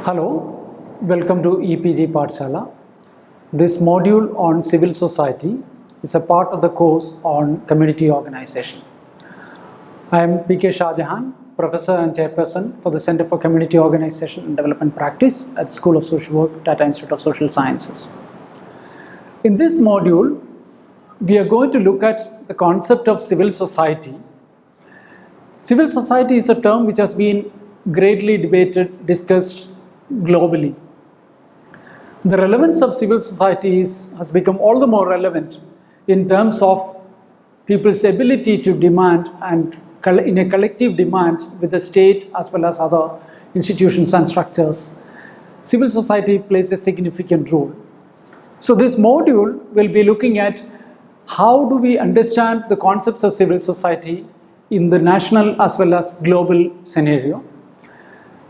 Hello, welcome to EPG Pathshala. This module on civil society is a part of the course on community organization. I am P.K. Shah Jahan, Professor and Chairperson for the Center for Community Organization and Development Practice at the School of Social Work, Tata Institute of Social Sciences. In this module, we are going to look at the concept of civil society. Civil society is a term which has been greatly debated, discussed globally. The relevance of civil society has become all the more relevant in terms of people's ability to demand and in a collective demand with the state as well as other institutions and structures. Civil society plays a significant role. So this module will be looking at how do we understand the concepts of civil society in the national as well as global scenario.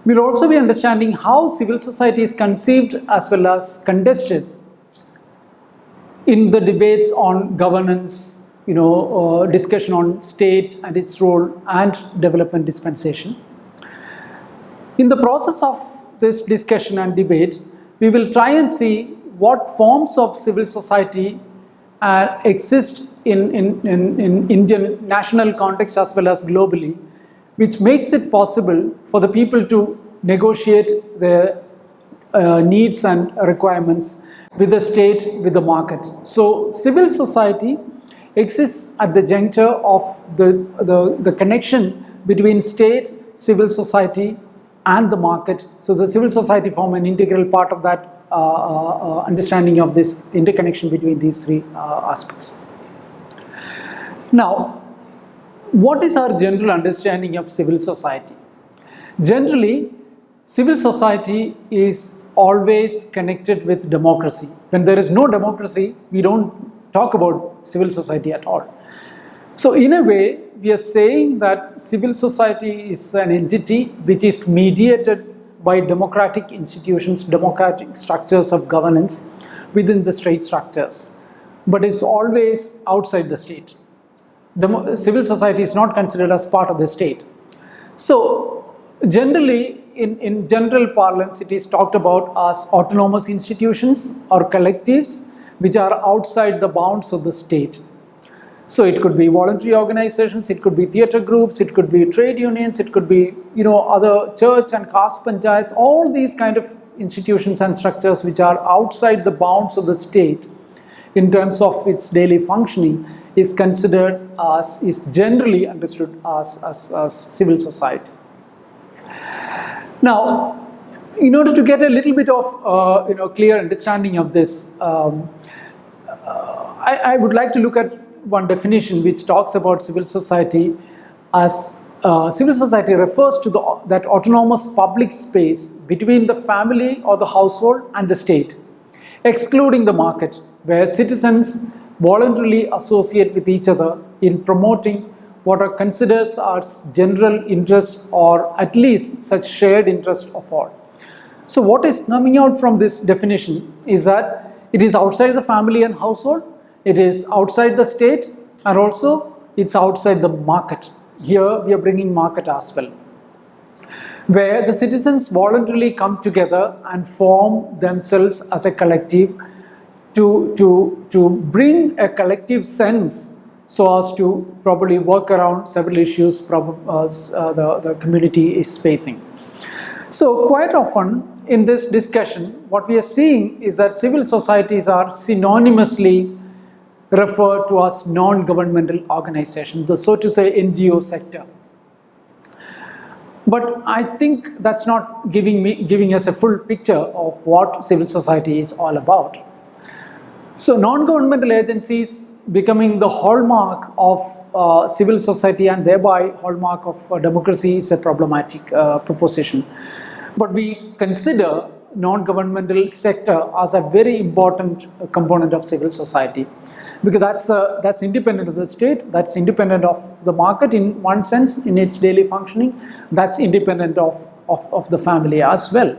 We'll also be understanding how civil society is conceived as well as contested in the debates on governance, discussion on state and its role and development dispensation. In the process of this discussion and debate, we will try and see what forms of civil society exist in Indian national context as well as globally, which makes it possible for the people to negotiate their needs and requirements with the state, with the market. So civil society exists at the juncture of the connection between state, civil society and the market. So the civil society form an integral part of that understanding of this interconnection between these three aspects. Now, what is our general understanding of civil society? Generally, civil society is always connected with democracy. When there is no democracy, we don't talk about civil society at all. So in a way, we are saying that civil society is an entity which is mediated by democratic institutions, democratic structures of governance within the state structures. But it's always outside the state. Civil society is not considered as part of the state. So generally, in general parlance, it is talked about as autonomous institutions or collectives which are outside the bounds of the state. So it could be voluntary organizations, it could be theatre groups, it could be trade unions, it could be other church and caste panchayats, all these kind of institutions and structures which are outside the bounds of the state in terms of its daily functioning is considered as, is generally understood as civil society. Now, in order to get a little bit of clear understanding of this, I would like to look at one definition which talks about civil society as civil society refers to that autonomous public space between the family or the household and the state, excluding the market, where citizens voluntarily associate with each other in promoting what are considered as general interest or at least such shared interest of all. So what is coming out from this definition is that it is outside the family and household, it is outside the state, and also it's outside the market. Here we are bringing market as well, where the citizens voluntarily come together and form themselves as a collective to bring a collective sense so as to probably work around several issues the community is facing. So quite often in this discussion, what we are seeing is that civil societies are synonymously referred to as non-governmental organizations, the so to say NGO sector. But I think that's not giving us a full picture of what civil society is all about. So non-governmental agencies becoming the hallmark of civil society and thereby hallmark of democracy is a problematic proposition. But we consider non-governmental sector as a very important component of civil society, because that's independent of the state, that's independent of the market in one sense in its daily functioning, that's independent of the family as well.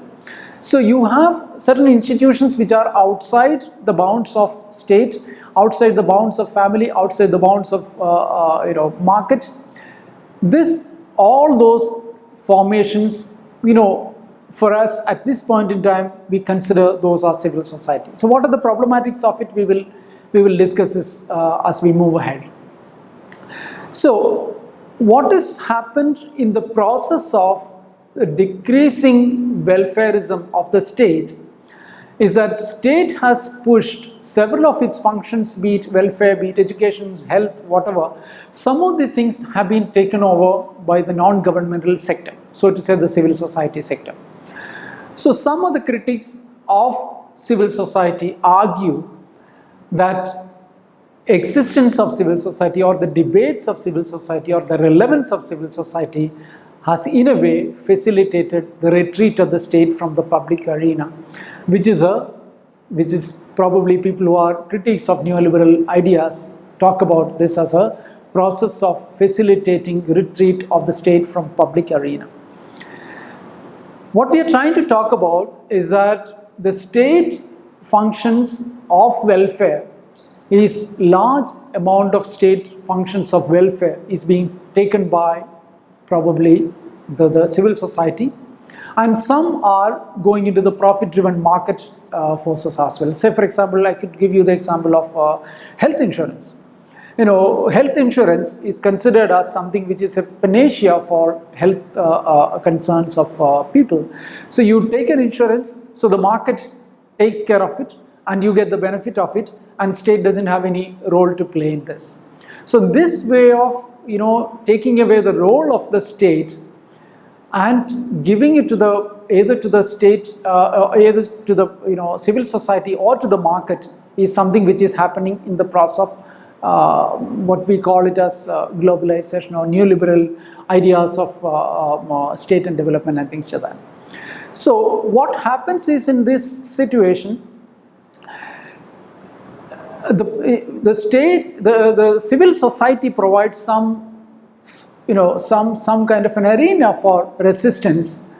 So you have certain institutions which are outside the bounds of state, outside the bounds of family, outside the bounds of market. All those formations for us at this point in time, we consider those are civil society. So what are the problematics of it? We will discuss this as we move ahead. So what has happened in the process of decreasing welfarism of the state is that state has pushed several of its functions, be it welfare, be it education, health, whatever. Some of these things have been taken over by the non-governmental sector, so to say the civil society sector. So some of the critics of civil society argue that existence of civil society or the debates of civil society or the relevance of civil society has in a way facilitated the retreat of the state from the public arena, which is probably people who are critics of neoliberal ideas talk about this as a process of facilitating retreat of the state from public arena. What we are trying to talk about is that the state functions of welfare is large amount of state functions of welfare is being taken by probably the civil society, and some are going into the profit-driven market forces as well. Say for example, I could give you the example of health insurance. You know, health insurance is considered as something which is a panacea for health concerns of people. So you take an insurance, so the market takes care of it and you get the benefit of it, and state doesn't have any role to play in this. So this way of, you know, taking away the role of the state and giving it to the either to the state, either to the, you know, civil society or to the market is something which is happening in the process of what we call it as globalization or neoliberal ideas of state and development and things like that. So what happens is, in this situation, the state, the civil society provides some, you know, some kind of an arena for resistance,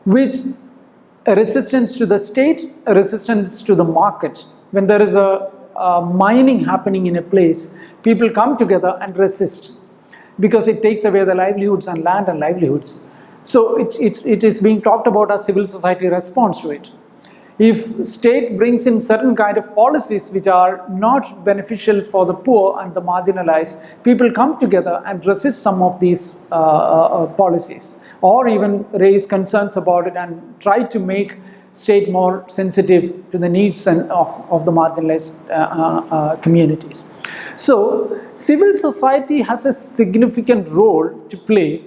which a resistance to the state, a resistance to the market. When there is a mining happening in a place, people come together and resist because it takes away the livelihoods and land and livelihoods. So it is being talked about as civil society response to it. If state brings in certain kind of policies which are not beneficial for the poor and the marginalized, people come together and resist some of these policies, or even raise concerns about it and try to make state more sensitive to the needs and of the marginalized communities. So civil society has a significant role to play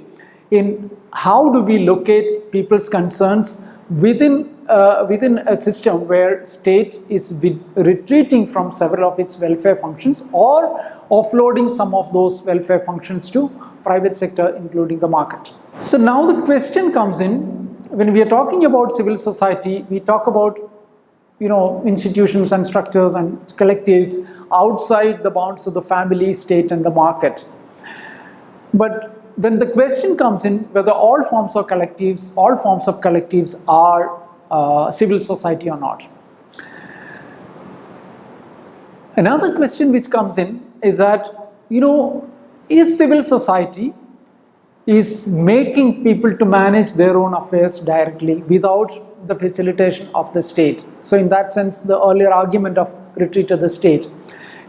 in how do we locate people's concerns within a system where state is retreating from several of its welfare functions or offloading some of those welfare functions to private sector, including the market. So now the question comes in, when we are talking about civil society, we talk about, you know, institutions and structures and collectives outside the bounds of the family, state and the market. But then the question comes in whether all forms of collectives are civil society or not. Another question which comes in is that, you know, is civil society is making people to manage their own affairs directly without the facilitation of the state? So in that sense, the earlier argument of retreat of the state,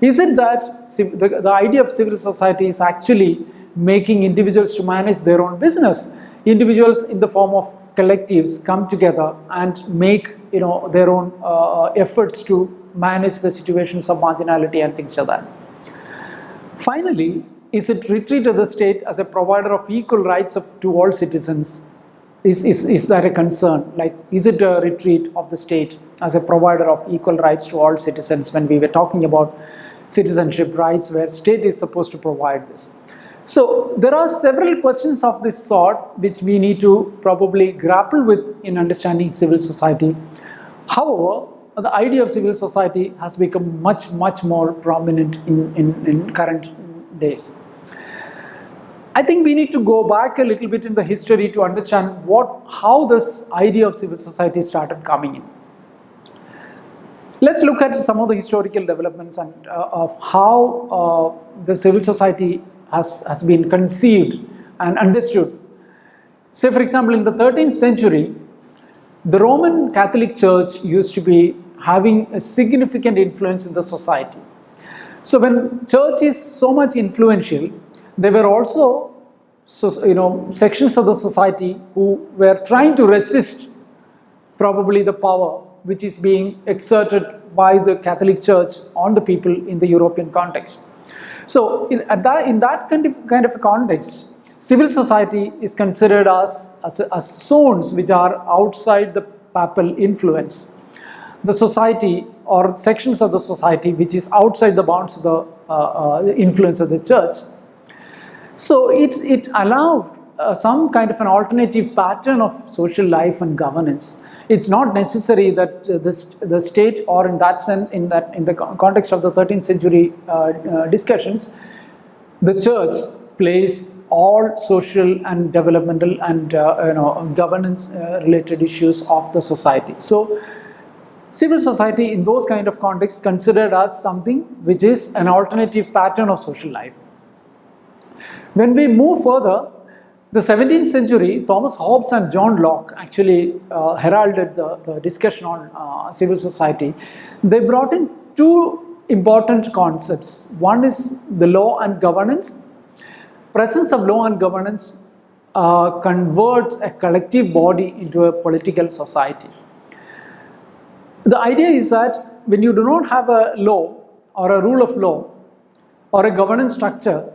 is it that the idea of civil society is actually making individuals to manage their own business? Individuals in the form of collectives come together and make, you know, their own efforts to manage the situations of marginality and things like that. Finally, is it retreat of the state as a provider of equal rights to all citizens? Is that a concern? Like, is it a retreat of the state as a provider of equal rights to all citizens when we were talking about citizenship rights where state is supposed to provide this? So there are several questions of this sort which we need to probably grapple with in understanding civil society. However, the idea of civil society has become much more prominent in current days. I think we need to go back a little bit in the history to understand how this idea of civil society started coming in. Let's look at some of the historical developments and of how the civil society has been conceived and understood. Say for example, in the 13th century, the Roman Catholic Church used to be having a significant influence in the society. So when church is so much influential, there were also sections of the society who were trying to resist probably the power which is being exerted by the Catholic Church on the people in the European context. So in that kind of a context, civil society is considered as zones which are outside the papal influence. The society or sections of the society which is outside the bounds of the influence of the church. So it allowed some kind of an alternative pattern of social life and governance. It's not necessary that the state, or in that sense, in the context of the 13th century discussions, the church plays all social and developmental and governance related issues of the society. So civil society in those kind of contexts considered as something which is an alternative pattern of social life. When we move further, the 17th century, Thomas Hobbes and John Locke actually heralded the discussion on civil society. They brought in two important concepts. One is the law and governance. Presence of law and governance converts a collective body into a political society. The idea is that when you do not have a law or a rule of law or a governance structure,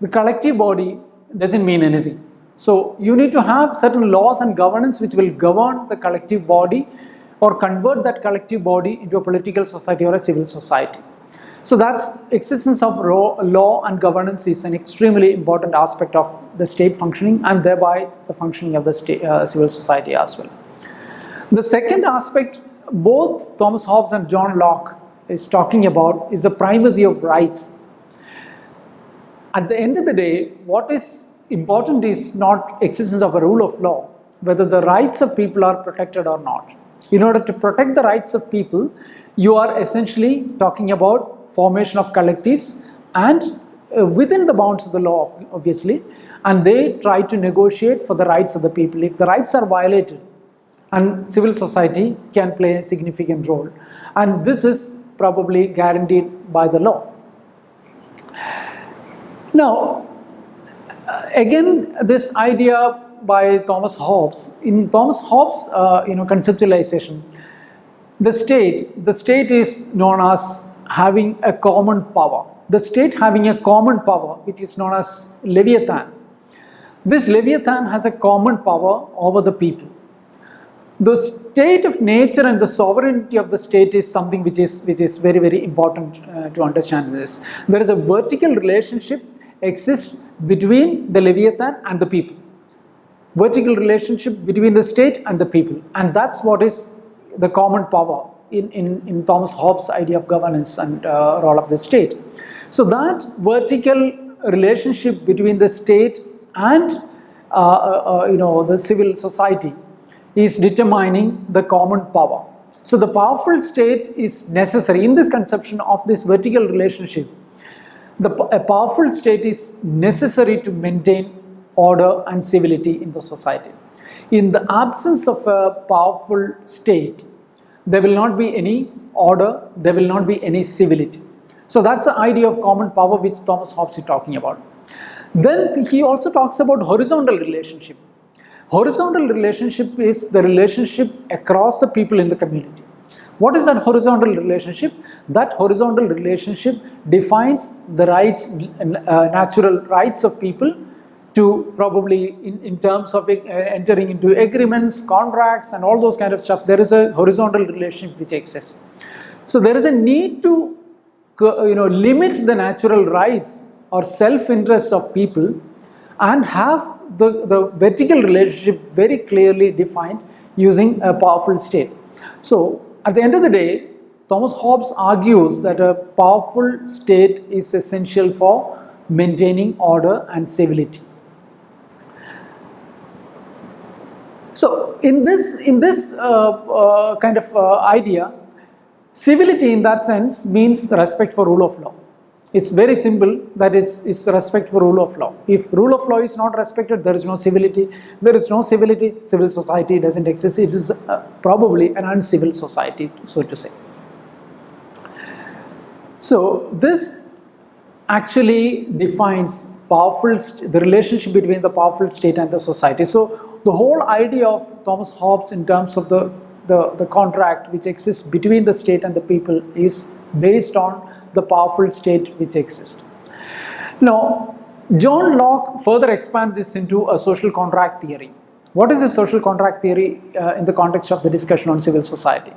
the collective body doesn't mean anything. So you need to have certain laws and governance which will govern the collective body or convert that collective body into a political society or a civil society. So that's existence of law and governance is an extremely important aspect of the state functioning and thereby the functioning of the civil society as well. The second aspect both Thomas Hobbes and John Locke is talking about is the primacy of rights. At the end of the day, what is important is not existence of a rule of law, whether the rights of people are protected or not. In order to protect the rights of people, you are essentially talking about formation of collectives and within the bounds of the law, obviously, and they try to negotiate for the rights of the people. If the rights are violated, and civil society can play a significant role, and this is probably guaranteed by the law. Now, again, this idea by Thomas Hobbes, in Thomas Hobbes' conceptualization, the state is known as having a common power. The state having a common power, which is known as Leviathan. This Leviathan has a common power over the people. The state of nature and the sovereignty of the state is something which is very, very important to understand this. There is a vertical relationship exists between the Leviathan and the people. Vertical relationship between the state and the people, and that's what is the common power in Thomas Hobbes' idea of governance and role of the state. So that vertical relationship between the state and the civil society is determining the common power. So the state is necessary in this conception of this vertical relationship. A powerful state is necessary to maintain order and civility in the society. In the absence of a powerful state, there will not be any order, there will not be any civility. So that's the idea of common power which Thomas Hobbes is talking about. Then he also talks about horizontal relationship. Horizontal relationship is the relationship across the people in the community. What is that horizontal relationship? That horizontal relationship defines the rights, natural rights of people to probably in terms of entering into agreements, contracts and all those kind of stuff. There is a horizontal relationship which exists. So there is a need to limit the natural rights or self-interest of people and have the vertical relationship very clearly defined using a powerful state. So at the end of the day, Thomas Hobbes argues that a powerful state is essential for maintaining order and civility. So in this kind of idea, civility in that sense means respect for rule of law. It's very simple, that is respect for rule of law. If rule of law is not respected, there is no civility. There is no civility, civil society doesn't exist. It is probably an uncivil society, so to say. So this actually defines the relationship between the powerful state and the society. So the whole idea of Thomas Hobbes in terms of the contract which exists between the state and the people is based on the powerful state which exists. Now, John Locke further expands this into a social contract theory. What is a social contract theory in the context of the discussion on civil society?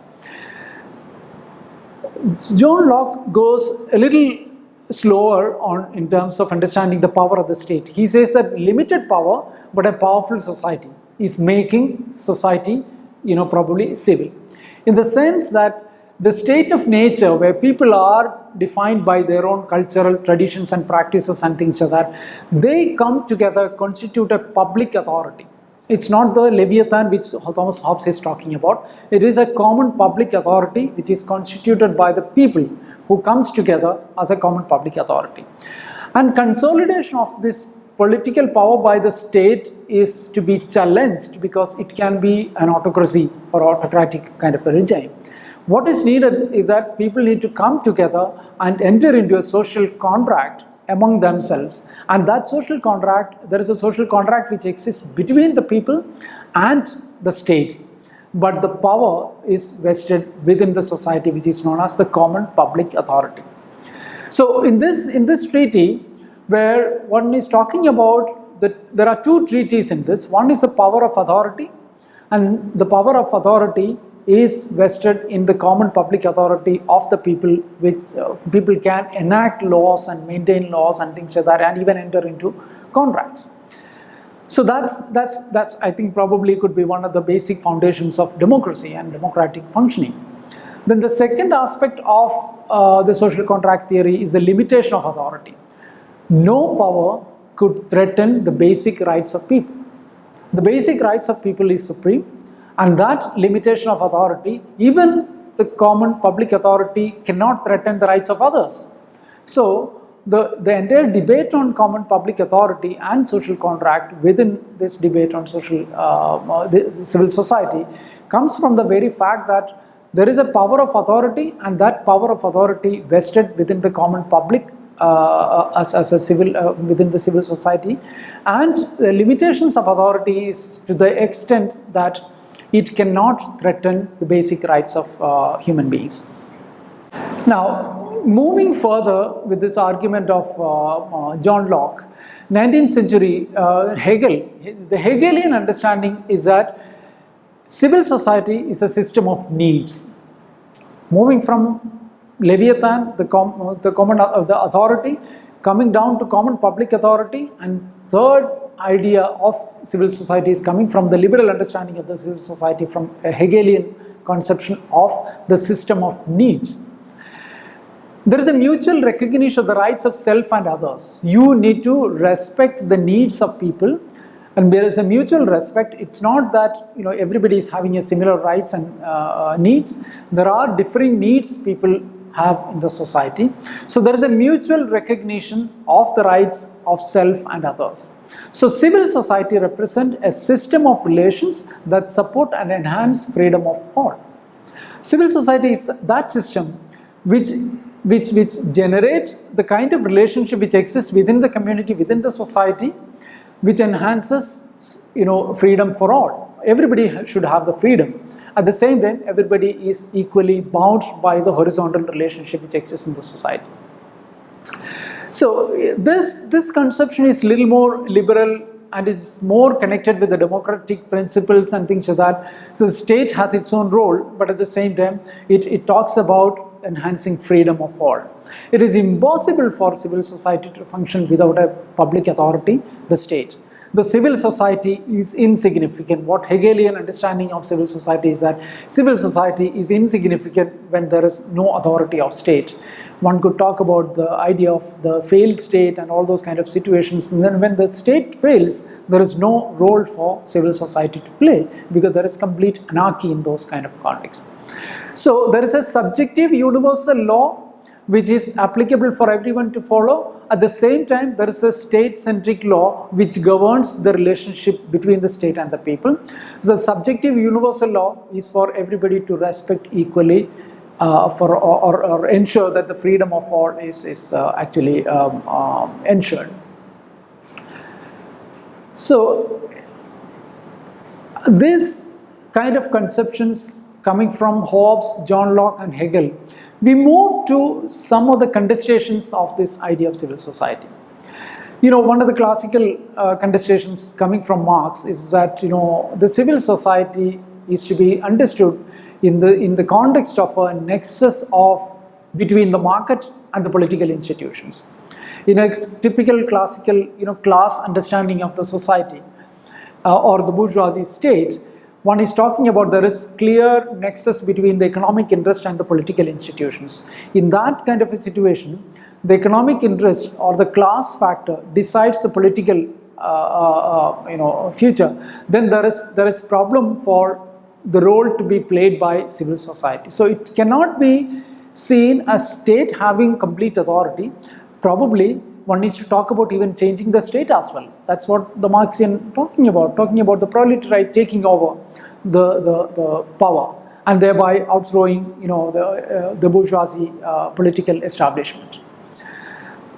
John Locke goes a little slower in terms of understanding the power of the state. He says that limited power but a powerful society is making society, probably civil. In the sense that the state of nature, where people are defined by their own cultural traditions and practices and things like that, they come together, constitute a public authority. It's not the Leviathan which Thomas Hobbes is talking about. It is a common public authority which is constituted by the people who comes together as a common public authority. And consolidation of this political power by the state is to be challenged because it can be an autocracy or autocratic kind of a regime. What is needed is that people need to come together and enter into a social contract among themselves, and that social contract, there is a social contract which exists between the people and the state, but the power is vested within the society, which is known as the common public authority. So in this treaty, where one is talking about that there are two treaties in this. One is the power of authority, and the power of authority is vested in the common public authority of the people, which people can enact laws and maintain laws and things like that, and even enter into contracts. So that's I think probably could be one of the basic foundations of democracy and democratic functioning. Then the second aspect of the social contract theory is the limitation of authority. No power could threaten the basic rights of people. The basic rights of people is supreme, and that limitation of authority, even the common public authority cannot threaten the rights of others. So the entire debate on common public authority and social contract within this debate on civil society comes from the very fact that there is a power of authority, and that power of authority vested within the common public within the civil society, and the limitations of authority is to the extent that it cannot threaten the basic rights of human beings. Now, moving further with this argument of John Locke, 19th century Hegel, the Hegelian understanding is that civil society is a system of needs. Moving from Leviathan, the authority, coming down to common public authority, and third idea of civil society is coming from the liberal understanding of the civil society, from a Hegelian conception of the system of needs. There is a mutual recognition of the rights of self and others. You need to respect the needs of people, and there is a mutual respect. It's not that everybody is having a similar rights and needs. There are differing needs people have in the society. So there is a mutual recognition of the rights of self and others. So civil society represents a system of relations that support and enhance freedom of all. Civil society is that system which generate the kind of relationship which exists within the community, within the society, which enhances freedom for all. Everybody should have the freedom. At the same time, everybody is equally bound by the horizontal relationship which exists in the society. So this conception is a little more liberal and is more connected with the democratic principles and things like that. So the state has its own role, but at the same time, it talks about enhancing freedom of all. It is impossible for civil society to function without a public authority, the state. The civil society is insignificant. What Hegelian understanding of civil society is that civil society is insignificant when there is no authority of state. One could talk about the idea of the failed state and all those kind of situations. And then when the state fails, there is no role for civil society to play, because there is complete anarchy in those kind of contexts. So there is a subjective universal law which is applicable for everyone to follow. At the same time, there is a state-centric law which governs the relationship between the state and the people. So the subjective universal law is for everybody to respect equally or ensure that the freedom of all is actually ensured. So this kind of conceptions coming from Hobbes, John Locke and Hegel, we move to some of the contestations of this idea of civil society. One of the classical contestations coming from Marx is that, the civil society is to be understood in the context of a nexus between the market and the political institutions. In a typical classical, class understanding of the society or the bourgeoisie state, one is talking about there is clear nexus between the economic interest and the political institutions. In that kind of a situation, the economic interest or the class factor decides the political future. Then there is problem for the role to be played by civil society. So it cannot be seen as state having complete authority. Probably one needs to talk about even changing the state as well. That's what the Marxian talking about the proletariat taking over the power and thereby outthrowing the bourgeoisie political establishment.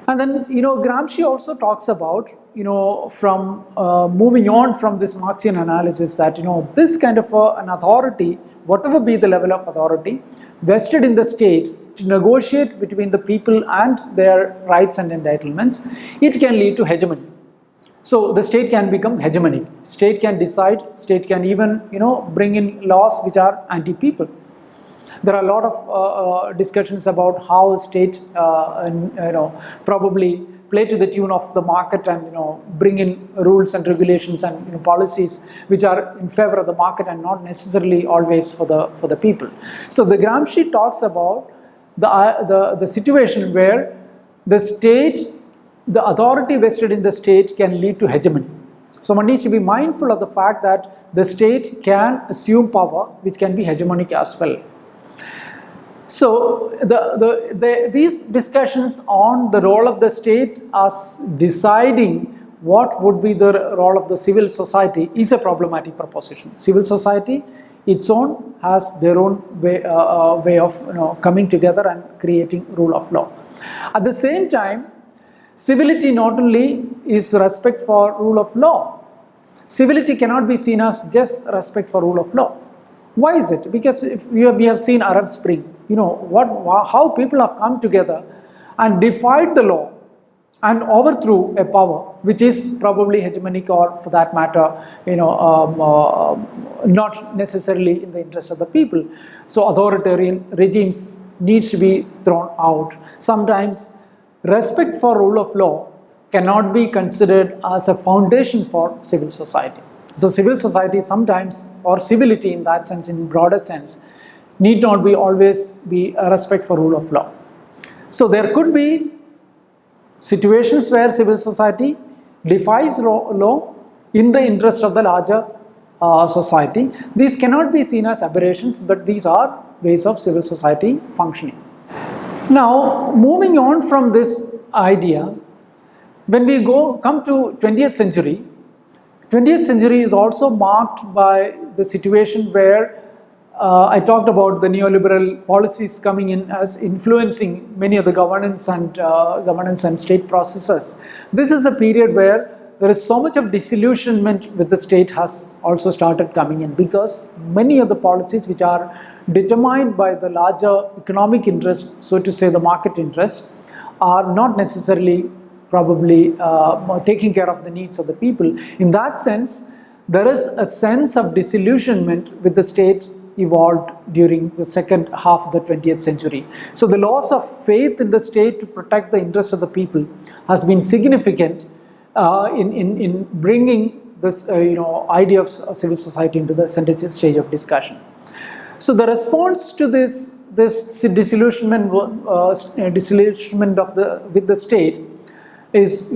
And then Gramsci also talks about from moving on from this Marxian analysis that this kind of an authority, whatever be the level of authority, vested in the state to negotiate between the people and their rights and entitlements, it can lead to hegemony. So the state can become hegemonic. State can decide, state can even bring in laws which are anti-people. There are a lot of discussions about how state probably play to the tune of the market and bring in rules and regulations and policies which are in favor of the market and not necessarily always for the people. So the Gramsci talks about the situation where the state, the authority vested in the state can lead to hegemony. So one needs to be mindful of the fact that the state can assume power which can be hegemonic as well. So these discussions on the role of the state as deciding what would be the role of the civil society is a problematic proposition. Civil society, its own, has their own way of coming together and creating rule of law. At the same time, civility not only is respect for rule of law. Civility cannot be seen as just respect for rule of law. Why is it? Because if we have seen Arab Spring, how people have come together and defied the law and overthrew a power which is probably hegemonic or, for that matter, not necessarily in the interest of the people. So authoritarian regimes needs to be thrown out. Sometimes respect for rule of law cannot be considered as a foundation for civil society. So civil society sometimes, or civility in that sense, in broader sense, need not be always be a respect for rule of law. So there could be situations where civil society defies law in the interest of the larger society. These cannot be seen as aberrations, but these are ways of civil society functioning. Now, moving on from this idea, when we come to 20th century, 20th century is also marked by the situation where I talked about the neoliberal policies coming in as influencing many of the governance and state processes. This is a period where there is so much of disillusionment with the state has also started coming in, because many of the policies which are determined by the larger economic interest, so to say the market interest, are not necessarily probably taking care of the needs of the people. In that sense, there is a sense of disillusionment with the state evolved during the second half of the 20th century. So the loss of faith in the state to protect the interests of the people has been significant in bringing this idea of civil society into the center stage of discussion. So the response to this disillusionment with the state is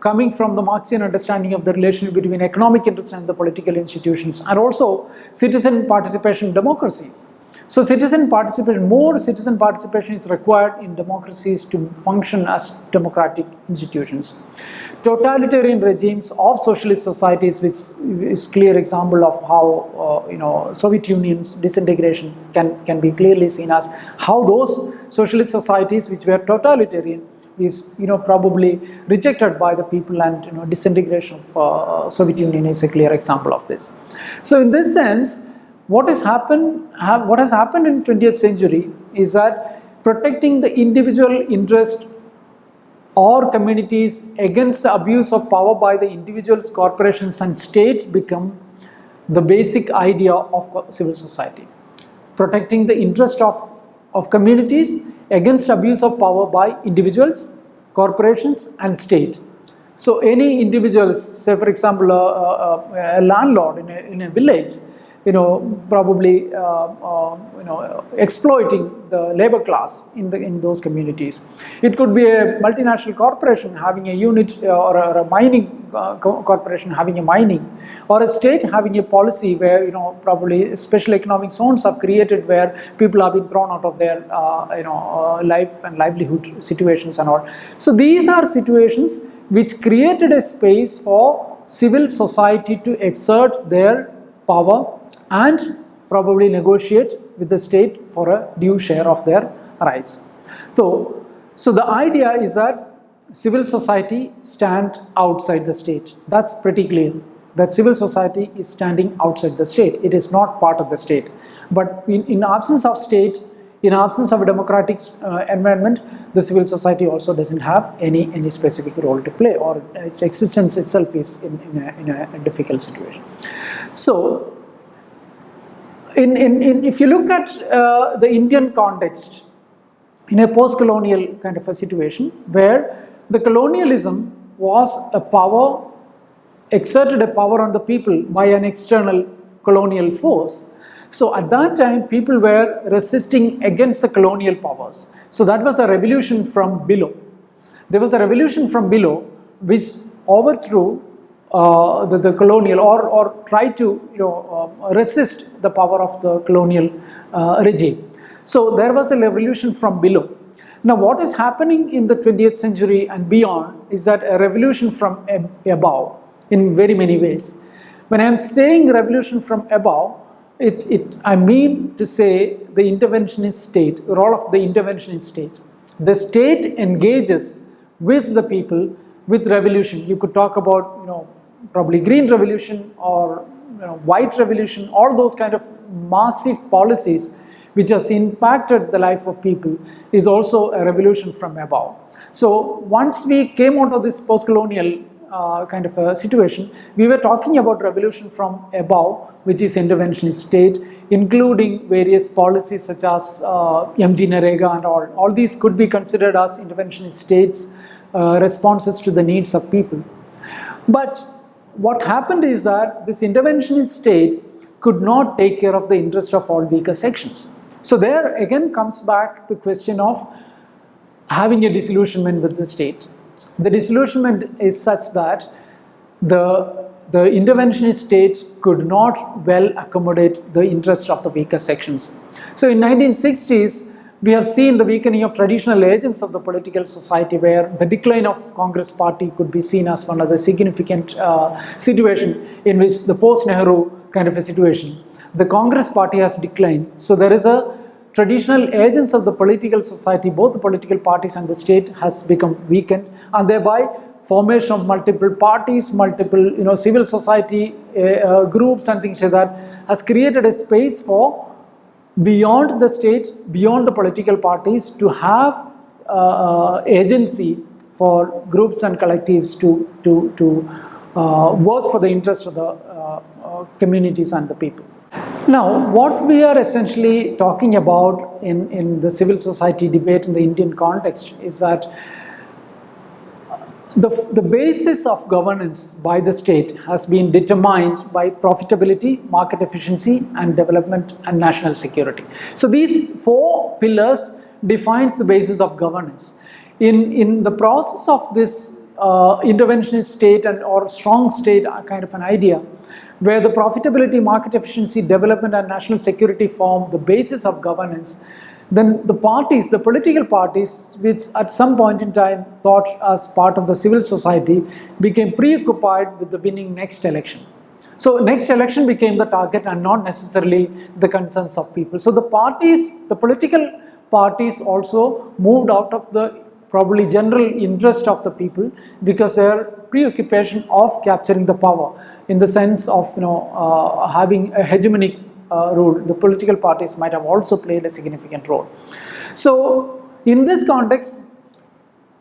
coming from the Marxian understanding of the relation between economic interest and the political institutions, and also citizen participation democracies. So more citizen participation is required in democracies to function as democratic institutions. Totalitarian regimes of socialist societies, which is clear example of how Soviet Union's disintegration can be clearly seen as how those socialist societies which were totalitarian is probably rejected by the people, and disintegration of Soviet Union is a clear example of this. So in this sense, what has happened in the 20th century is that protecting the individual interest or communities against the abuse of power by the individuals, corporations and state become the basic idea of civil society. Protecting the interest of communities against abuse of power by individuals, corporations and state. So any individuals, say for example a landlord in a village, probably exploiting the labor class in those communities. It could be a multinational corporation having a unit, or a mining corporation having a mining, or a state having a policy where probably special economic zones are created where people have been thrown out of their life and livelihood situations and all. So these are situations which created a space for civil society to exert their power and probably negotiate with the state for a due share of their rights. So the idea is that civil society stand outside the state. That's pretty clear, that civil society is standing outside the state. It is not part of the state. But in absence of state, in absence of a democratic environment, the civil society also doesn't have any specific role to play, or its existence itself is in a difficult situation. So if you look at the Indian context, in a post-colonial kind of a situation where the colonialism was exerted a power on the people by an external colonial force. So at that time, people were resisting against the colonial powers. So that was a revolution from below. There was a revolution from below which overthrew the colonial, or try to resist the power of the colonial regime. So there was a revolution from below. Now what is happening in the 20th century and beyond is that a revolution from above in very many ways. When I am saying revolution from above, I mean to say the interventionist state, role of the interventionist state. The state engages with the people with revolution. You could talk about probably green revolution or white revolution, all those kind of massive policies which has impacted the life of people is also a revolution from above. So once we came out of this post-colonial kind of a situation, we were talking about revolution from above, which is interventionist state, including various policies such as MG Narega and all. All these could be considered as interventionist states, responses to the needs of people. But what happened is that this interventionist state could not take care of the interest of all weaker sections. So there again comes back the question of having a disillusionment with the state. The disillusionment is such that the interventionist state could not well accommodate the interest of the weaker sections. So in 1960s, we have seen the weakening of traditional agents of the political society, where the decline of Congress party could be seen as one of the significant situation in which the post-Nehru kind of a situation. The Congress party has declined. So there is a traditional agents of the political society, both the political parties and the state, has become weakened, and thereby formation of multiple parties, multiple civil society groups and things like that has created a space for beyond the state, beyond the political parties, to have agency for groups and collectives to work for the interest of the communities and the people. Now, what we are essentially talking about in the civil society debate in the Indian context is that the basis of governance by the state has been determined by profitability, market efficiency and development and national security. So these four pillars defines the basis of governance. In the process of this interventionist state and or strong state kind of an idea, where the profitability, market efficiency, development and national security form the basis of governance, then the parties, the political parties, which at some point in time thought as part of the civil society, became preoccupied with the winning next election. So next election became the target and not necessarily the concerns of people. So the parties, the political parties also moved out of the probably general interest of the people, because their preoccupation of capturing the power in the sense of having a hegemonic role. The political parties might have also played a significant role. So in this context,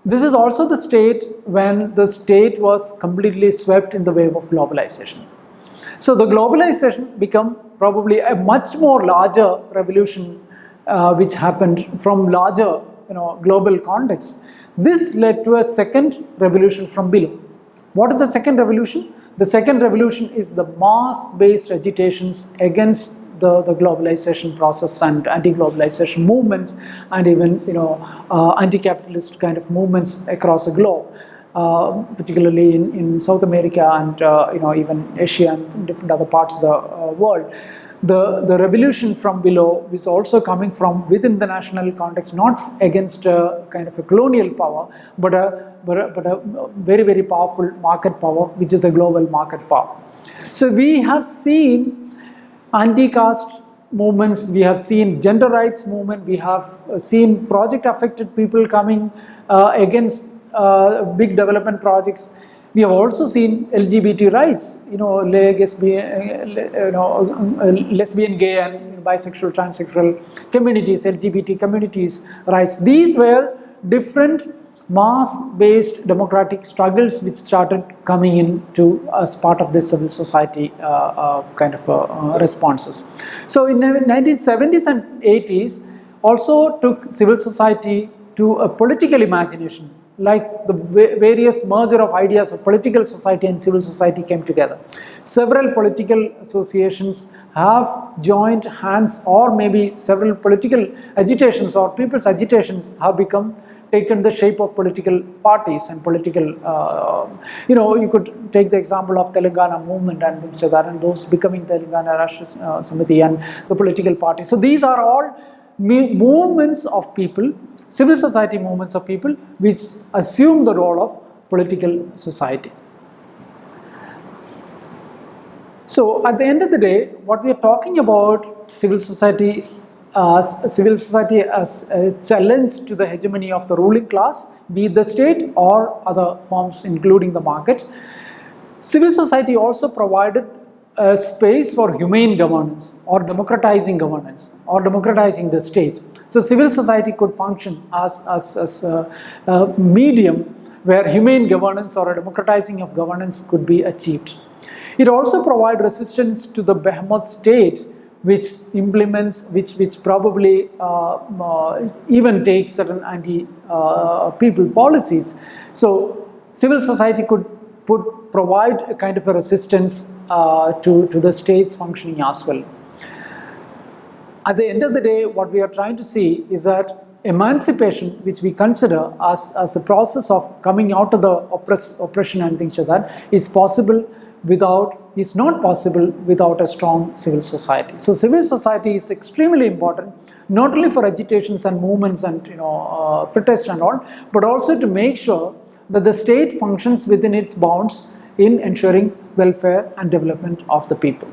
this is also the state when the state was completely swept in the wave of globalization. So the globalization became probably a much more larger revolution which happened from larger global context. This led to a second revolution from below. What is the second revolution? The second revolution is the mass-based agitations against the globalization process and anti-globalization movements, and even anti-capitalist kind of movements across the globe, particularly in South America and even Asia and different other parts of the world. The revolution from below is also coming from within the national context, not against a kind of a colonial power, but a very, very powerful market power, which is a global market power. So we have seen anti-caste movements, we have seen gender rights movement, we have seen project affected people coming against big development projects. We have also seen LGBT rights, lesbian, gay and bisexual, transsexual communities, LGBT communities rights. These were different mass-based democratic struggles which started coming into as part of this civil society kind of responses. So in the 1970s and 80s also took civil society to a political imagination, like the various merger of ideas of political society and civil society came together. Several political associations have joined hands, or maybe several political agitations or people's agitations have taken the shape of political parties and political, you could take the example of Telangana movement and things like that, and those becoming Telangana Rashtra Samiti and the political parties. So these are all movements of people, civil society movements of people which assume the role of political society. So at the end of the day, what we are talking about civil society as a challenge to the hegemony of the ruling class, be it the state or other forms including the market. Civil society also provided a space for humane governance or democratizing governance or democratizing the state. So civil society could function as a medium where humane governance or a democratizing of governance could be achieved. It also provides resistance to the behemoth state, which implements, which probably even takes certain anti-people policies. So civil society could provide a kind of a resistance to the state's functioning as well. At the end of the day, what we are trying to see is that emancipation, which we consider as a process of coming out of the oppression and things like that, is not possible without a strong civil society. So civil society is extremely important, not only for agitations and movements and protests and all, but also to make sure that the state functions within its bounds in ensuring welfare and development of the people.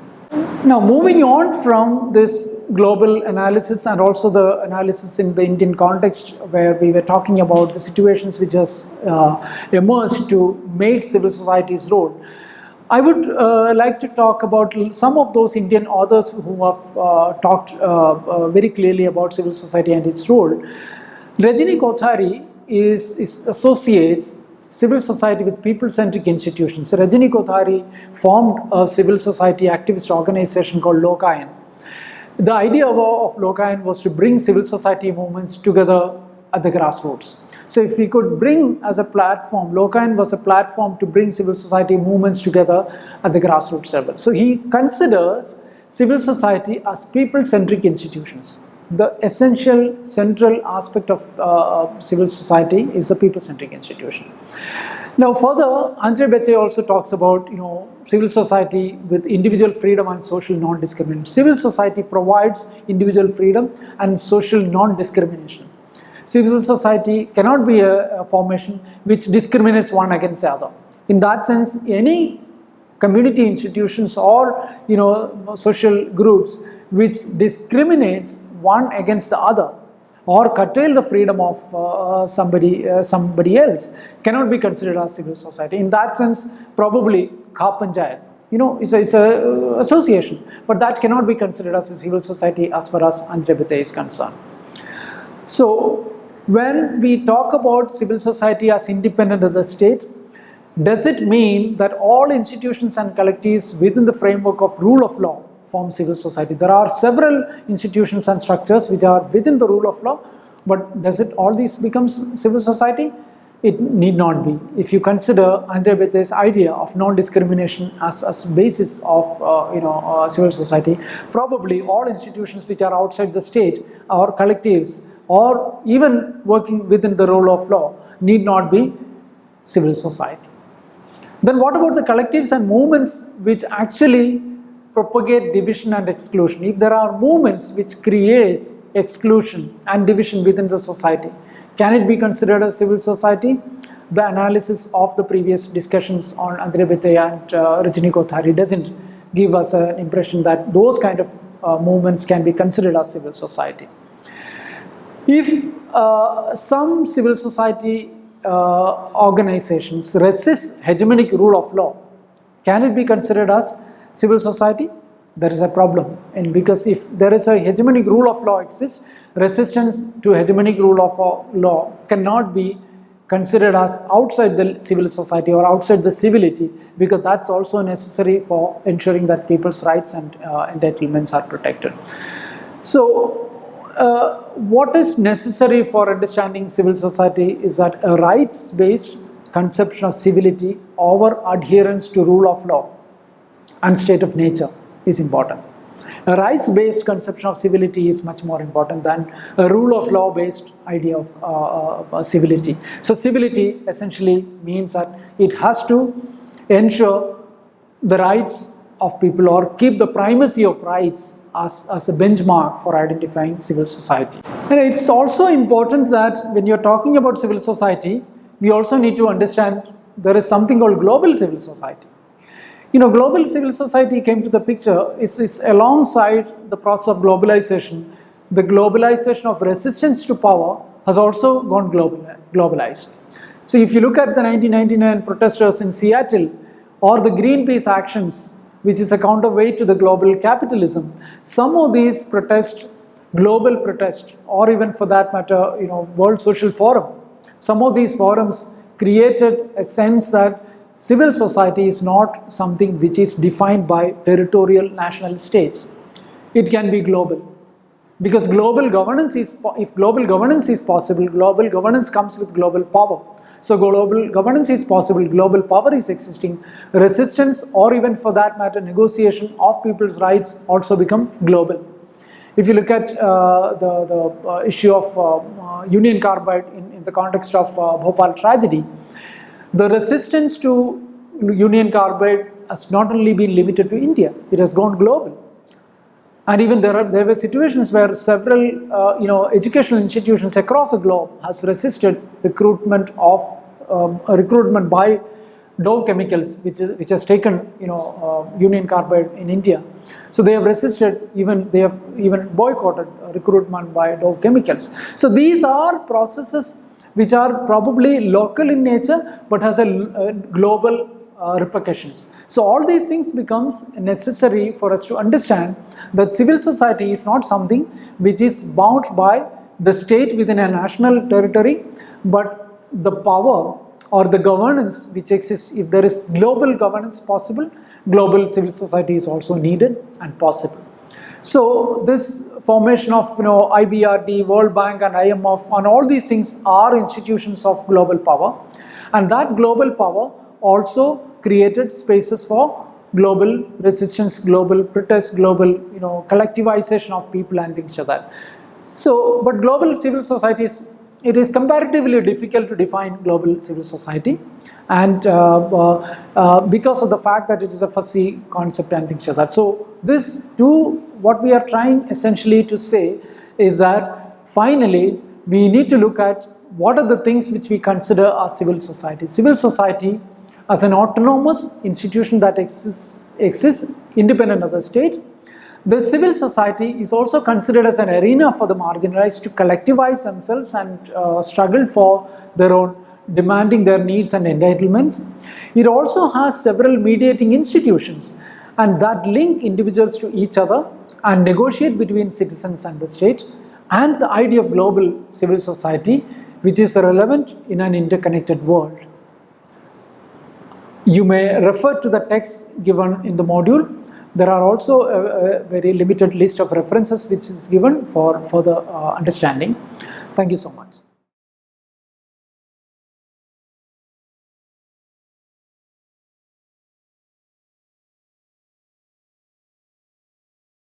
Now, moving on from this global analysis and also the analysis in the Indian context, where we were talking about the situations which has emerged to make civil society's role, I would like to talk about some of those Indian authors who have talked very clearly about civil society and its role. Rajini Kothari associates civil society with people-centric institutions. So Rajini Kothari formed a civil society activist organization called Lokayan. The idea of Lokayan was to bring civil society movements together at the grassroots. So if we could bring as a platform, Lokayan was a platform to bring civil society movements together at the grassroots level. So he considers civil society as people-centric institutions. The essential central aspect of civil society is the people-centric institution. Now further, Andre Bete also talks about, civil society with individual freedom and social non-discrimination. Civil society provides individual freedom and social non-discrimination. Civil society cannot be a formation which discriminates one against the other. In that sense, any community institutions or social groups which discriminates one against the other or curtail the freedom of somebody else cannot be considered as civil society. In that sense, probably Kha Panchayat, it's a association, but that cannot be considered as a civil society as far as Andre Bete is concerned. So when we talk about civil society as independent of the state, does it mean that all institutions and collectives within the framework of rule of law form civil society? There are several institutions and structures which are within the rule of law, but does it all these becomes civil society? It need not be. If you consider Andre Bete's idea of non-discrimination as basis of civil society, probably all institutions which are outside the state or collectives or even working within the rule of law need not be civil society. Then what about the collectives and movements which actually propagate division and exclusion? If there are movements which creates exclusion and division within the society, can it be considered as civil society? The analysis of the previous discussions on Andre Bete and Rajini Kothari doesn't give us an impression that those kind of movements can be considered as civil society. If some civil society organizations resist hegemonic rule of law, can it be considered as civil society? There is a problem, and because if there is a hegemonic rule of law exists, resistance to hegemonic rule of law cannot be considered as outside the civil society or outside the civility, because that's also necessary for ensuring that people's rights and entitlements are protected. So what is necessary for understanding civil society is that a rights-based conception of civility over adherence to rule of law and state of nature is important. A rights-based conception of civility is much more important than a rule of law-based idea of civility. So civility essentially means that it has to ensure the rights of people or keep the primacy of rights as a benchmark for identifying civil society. And it's also important that when you're talking about civil society, we also need to understand there is something called global civil society. Global civil society came to the picture, it's alongside the process of globalization. The globalization of resistance to power has also gone globalized. So if you look at the 1999 protesters in Seattle or the Greenpeace actions, which is a counterweight to the global capitalism, some of these global protest, or even for that matter, World Social Forum, some of these forums created a sense that civil society is not something which is defined by territorial national states. It can be global. Because global governance if global governance is possible, global governance comes with global power. So global governance is possible, global power is existing, resistance or even for that matter negotiation of people's rights also become global. If you look at the issue of Union Carbide in the context of Bhopal tragedy, the resistance to Union Carbide has not only been limited to India, it has gone global. And even there were situations where several educational institutions across the globe has resisted recruitment by Dow Chemicals, which has taken Union Carbide in India. So they have resisted, they have even boycotted recruitment by Dow Chemicals. So these are processes which are probably local in nature but has a global repercussions. So all these things becomes necessary for us to understand that civil society is not something which is bound by the state within a national territory, but the power or the governance which exists. If there is global governance possible, global civil society is also needed and possible. So this formation of IBRD, World Bank and IMF and all these things are institutions of global power, and that global power also created spaces for global resistance, global protest, global collectivization of people and things like that. So, but global civil societies it is comparatively difficult to define global civil society, and because of the fact that it is a fuzzy concept and things like that. So this too, what we are trying essentially to say is that finally we need to look at what are the things which we consider as civil society. Civil society as an autonomous institution that exists independent of the state. The civil society is also considered as an arena for the marginalized to collectivize themselves and struggle for their own, demanding their needs and entitlements. It also has several mediating institutions and that link individuals to each other and negotiate between citizens and the state, and the idea of global civil society, which is relevant in an interconnected world. You may refer to the text given in the module. There are also a very limited list of references which is given for further understanding. Thank you so much.